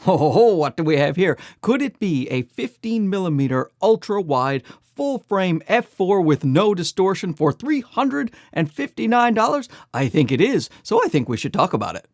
Oh, what do we have here? Could it be a 15mm ultra-wide full-frame f4 with no distortion for $359? I think it is, so I think we should talk about it.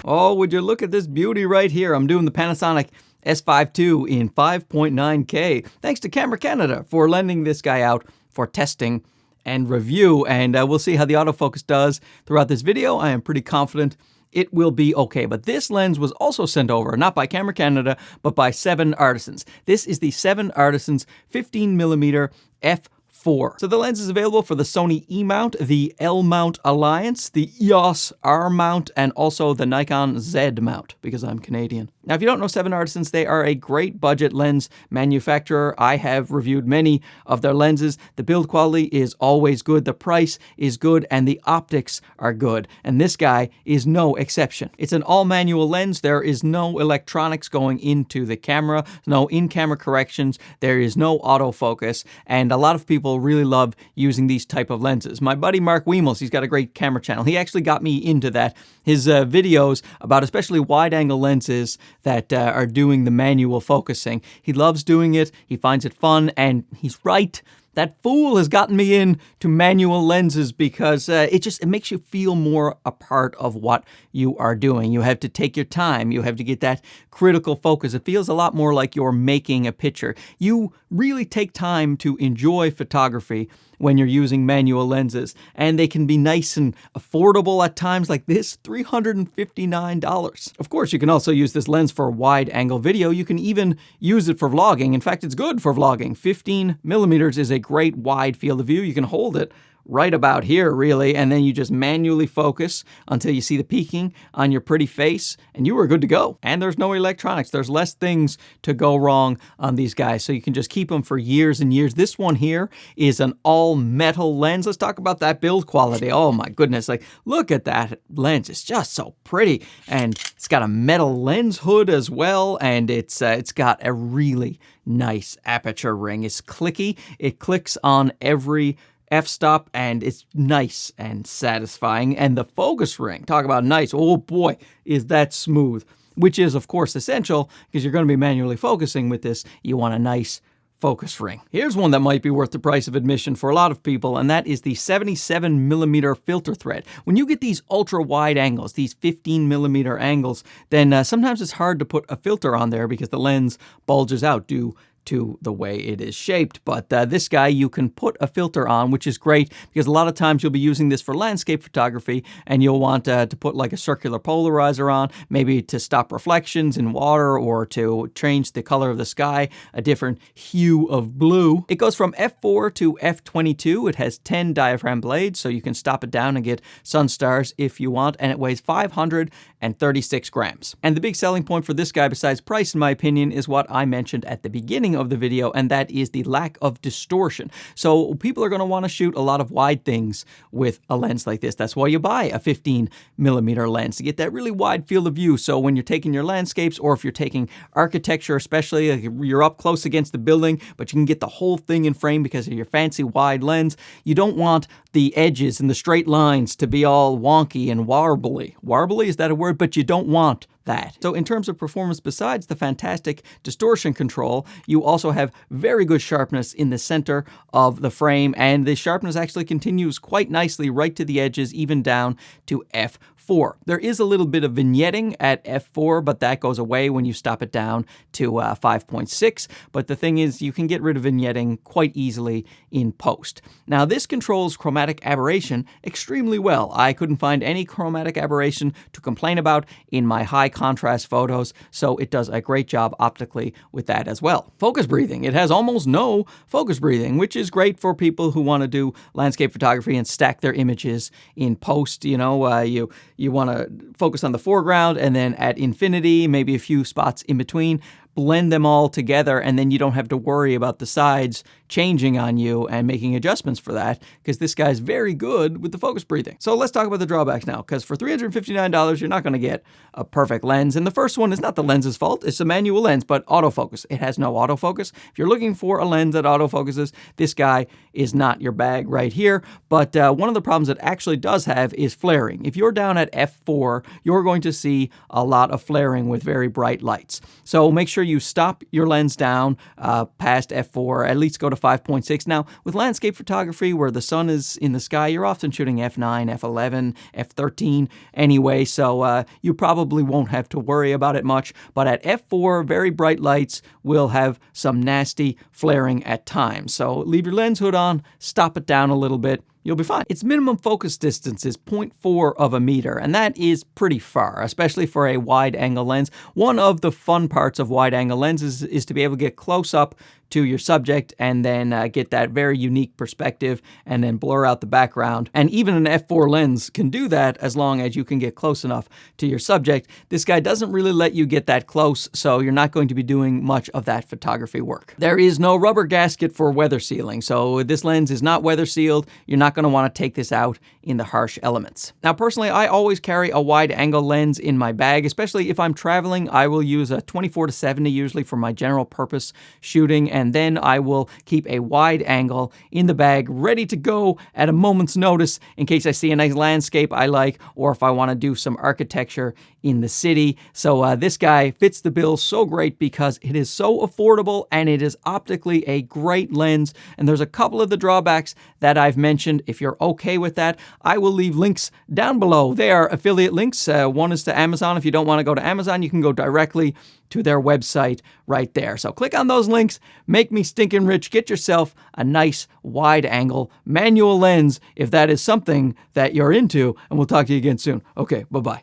Oh, would you look at this beauty right here? I'm doing the Panasonic S5 II in 5.9K. Thanks to Camera Canada for lending this guy out for testing and review, and we'll see how the autofocus does throughout this video. I am pretty confident it will be okay. But this lens was also sent over, not by Camera Canada, but by 7Artisans. This is the 7Artisans 15mm f4. So the lens is available for the Sony E mount, the L mount Alliance, the EOS R mount, and also the Nikon Z mount, because I'm Canadian. Now, if you don't know 7Artisans, they are a great budget lens manufacturer. I have reviewed many of their lenses. The build quality is always good, the price is good, and the optics are good. And this guy is no exception. It's an all-manual lens. There is no electronics going into the camera, no in-camera corrections, there is no autofocus, and a lot of people really love using these type of lenses. My buddy Mark Weimels, he's got a great camera channel. He actually got me into that. His videos about especially wide-angle lenses that are doing the manual focusing. He loves doing it, he finds it fun, and he's right. That fool has gotten me into manual lenses because it makes you feel more a part of what you are doing. You have to take your time. You have to get that critical focus. It feels a lot more like you're making a picture. You really take time to enjoy photography when you're using manual lenses, and they can be nice and affordable at times like this, $359. Of course, you can also use this lens for wide-angle video. You can even use it for vlogging. In fact, it's good for vlogging. 15mm is a great wide field of view. You can hold it right about here, really, and then you just manually focus until you see the peaking on your pretty face, and you are good to go. And there's no electronics. There's less things to go wrong on these guys, so you can just keep them for years and years. This one here is an all-metal lens. Let's talk about that build quality. Oh my goodness, like, look at that lens. It's just so pretty, and it's got a metal lens hood as well, and it's got a really nice aperture ring. It's clicky. It clicks on every f-stop, and it's nice and satisfying. And the focus ring, talk about nice, oh boy, is that smooth, which is of course essential because you're going to be manually focusing with this. You want a nice focus ring. Here's one that might be worth the price of admission for a lot of people, and that is the 77mm filter thread. When you get these ultra wide angles, these 15mm angles, then sometimes it's hard to put a filter on there because the lens bulges out due to the way it is shaped. But this guy you can put a filter on, which is great because a lot of times you'll be using this for landscape photography and you'll want to put like a circular polarizer on, maybe to stop reflections in water or to change the color of the sky, a different hue of blue. It goes from f4 to f22. It has 10 diaphragm blades, so you can stop it down and get sun stars if you want, and it weighs 536 grams. And the big selling point for this guy, besides price in my opinion, is what I mentioned at the beginning of the video, and that is the lack of distortion. So people are going to want to shoot a lot of wide things with a lens like this. That's why you buy a 15mm lens, to get that really wide field of view. So when you're taking your landscapes, or if you're taking architecture especially, like you're up close against the building, but you can get the whole thing in frame because of your fancy wide lens. You don't want the edges and the straight lines to be all wonky and warbly. Warbly, is that a word? But you don't want that. So in terms of performance, besides the fantastic distortion control, you also have very good sharpness in the center of the frame, and the sharpness actually continues quite nicely right to the edges, even down to f4. There is a little bit of vignetting at f4, but that goes away when you stop it down to 5.6. But the thing is, you can get rid of vignetting quite easily in post. Now, this controls chromatic aberration extremely well. I couldn't find any chromatic aberration to complain about in my high contrast photos, so it does a great job optically with that as well. Focus breathing. It has almost no focus breathing, which is great for people who want to do landscape photography and stack their images in post. You know, you want to focus on the foreground and then at infinity, maybe a few spots in between, blend them all together, and then you don't have to worry about the sides changing on you and making adjustments for that, because this guy's very good with the focus breathing. So let's talk about the drawbacks now, because for $359, you're not going to get a perfect lens. And the first one is not the lens's fault. It's a manual lens, but autofocus. It has no autofocus. If you're looking for a lens that autofocuses, this guy is not your bag right here. But one of the problems it actually does have is flaring. If you're down at f4, you're going to see a lot of flaring with very bright lights. So make sure you stop your lens down past f4, at least go to 5.6. Now, with landscape photography where the sun is in the sky, you're often shooting f9, f11, f13 anyway, so you probably won't have to worry about it much. But at f4, very bright lights will have some nasty flaring at times. So leave your lens hood on, stop it down a little bit, you'll be fine. Its minimum focus distance is 0.4 of a meter, and that is pretty far, especially for a wide-angle lens. One of the fun parts of wide-angle lenses is to be able to get close up to your subject and then get that very unique perspective and then blur out the background. And even an f4 lens can do that as long as you can get close enough to your subject. This guy doesn't really let you get that close, so you're not going to be doing much of that photography work. There is no rubber gasket for weather sealing, so this lens is not weather sealed. You're not going to want to take this out in the harsh elements. Now, personally, I always carry a wide angle lens in my bag, especially if I'm traveling. I will use a 24-70 usually for my general purpose shooting, and then I will keep a wide angle in the bag ready to go at a moment's notice in case I see a nice landscape I like, or if I want to do some architecture in the city. So this guy fits the bill so great because it is so affordable and it is optically a great lens. And there's a couple of the drawbacks that I've mentioned. If you're okay with that, I will leave links down below. They are affiliate links. One is to Amazon. If you don't want to go to Amazon, you can go directly to their website right there. So click on those links, make me stinking rich, get yourself a nice wide angle manual lens if that is something that you're into, and we'll talk to you again soon. Okay, bye-bye.